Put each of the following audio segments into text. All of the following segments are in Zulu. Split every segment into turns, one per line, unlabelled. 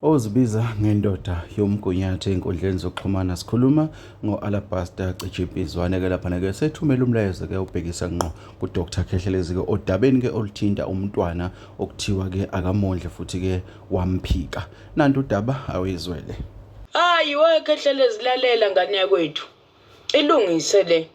Ozibiza ngendoda yomgunyathi ey'nkundleni zokuxhumana sikhuluma ngo-Alabaster Cijempizwane-ke lapha-ke sethumela umlayezo-ke ubhekisa ngqo ku-Dr. Khehlelezi-ke odabeni-ke oluthinta umntwana okuthiwa-ke akamondle futhi-ke wamphika. Nanti udaba awuyizwele.
Hayi we Khehlelezi, lalela ngane yakwethu. Ilungise le.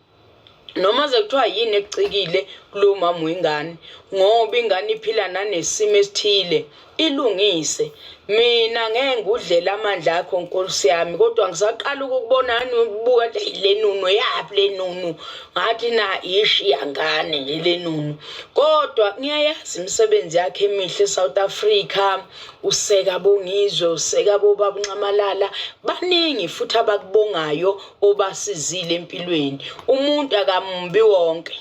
Noma sekuthiwa yini ekucikile kulo mama wengane ngoba ingane iphila nanesimo esithile, ilungise. Mina ngeke ngudlela amandla akho Nkosi yami, kodwa ngisaqala ukubonani ubuka le nunu yapi le nunu, ngathi na ishiya ngane nje le nunu. Kodwa ngiyayazi imisebenzi yakhe emihle eSouth Africa, useka Bongizwe, useka boBaba uNcamalala, baningi futhi abakubongayo obasizile empilweni. Umuntu akamumbi wonke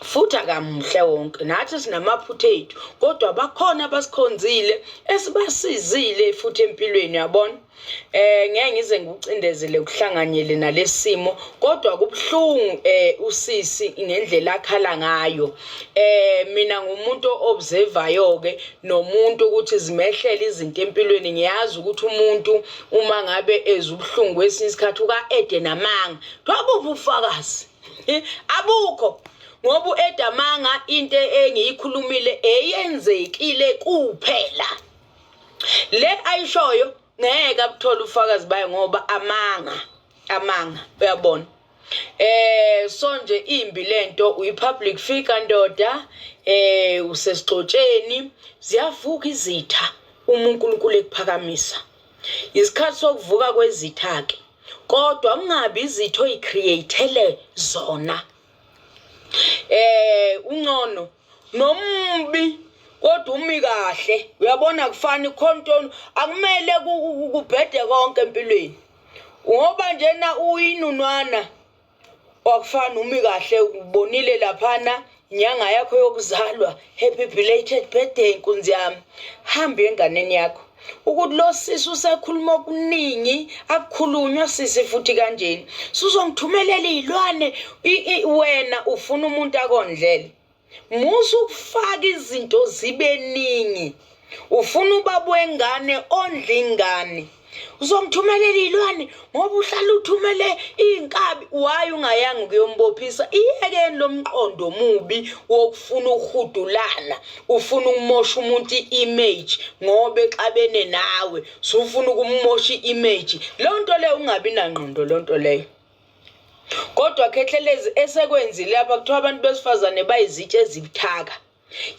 futhi akamuhle wonke, nathi sinamaphutha ethu, kodwa bakhona abasikhonzile esibasizile futhi empilweni, yabona. Ngeke ngize ngikucindezele kuhlanganyele nalesimo, kodwa kubhlungu usisi ngendlela akhala ngayo. Mina ngumuntu observayo ke nomuntu ukuthi zimehlela izinto empilweni. Ngiyazi ukuthi umuntu uma ngabe ezubhlungu kwesinye isikhathi uka-ede namanga, abukho ufakazi abukho. Ngoba u-Edamanga into engiyikhulumile eyenzekile kuphela. Le ayishoyo ngeke abuthola ufakazi bayo ngoba amanga uyabona. So nje imbi lento, uyi-public figure ndoda, usesixotsheni, ziyavuka izitha uma uNkulunkulu ekuphakamisa. Isikhathi sokuvuka kwezitha ke, kodwa ungabi izitho oyicreatele zona. Ungcono nombi kodwa umi kahle, uyabona. Kufana ikhonto akumele kubhede konke empilweni, ngoba njena uyinunwana wakufana umi kahle. Ubonile laphana inyanga yakho yokuzalwa, happy belated birthday nkunzi yami. Hamba enganeni yakho ukuthi lo sisi usekhuluma okuningi, akukhulunywa sisi futhi kanjeni. Susongithumelela izilwane, wena ufuna umuntu akondlele. Musu ukufaka izinto zibe ningi, ufuna ubaba wengane ondla ingane. Uzongithumelela izilwane ngoba uhlala uthumele inkabi. Why ungayanga ukuyombophisa? Iyekeni lo mqondo mubi wokufuna ukuhudulana, ufuna ukumosha umuntu i-image ngoba exabene nawe, sufuna ukumosha i-image. Lonto leyo ungabi nangqondo lonto leyo. Kodwa Khehlelezi esekwenzile lapha kuthiwa abantu besifazane bayizitshe ezibuthaka.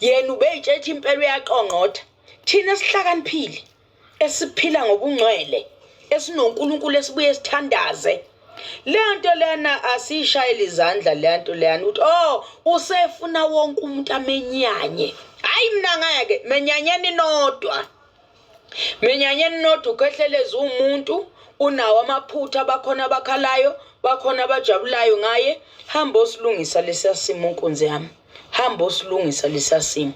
Yena ubeyitshethe impela uyaqongqotha. Thina esihlakaniphile, esiphila ngobungcwele, esinoNkulunkulu esibuye sithandaze. Lento lena asishayele izandla lento leyana ukuthi usefuna wonke umuntu amenyanye. Hayi mina ngeke menyanyeni nodwa. Menyanyeni nodwa. Khehlelezi umuntu unawo amaphutha, abakhona abakhalayo, bakhona abajabulayo ngaye. Hamba osilungisa lesasimo nkonzi yami, hamba osilungisa lesasimo.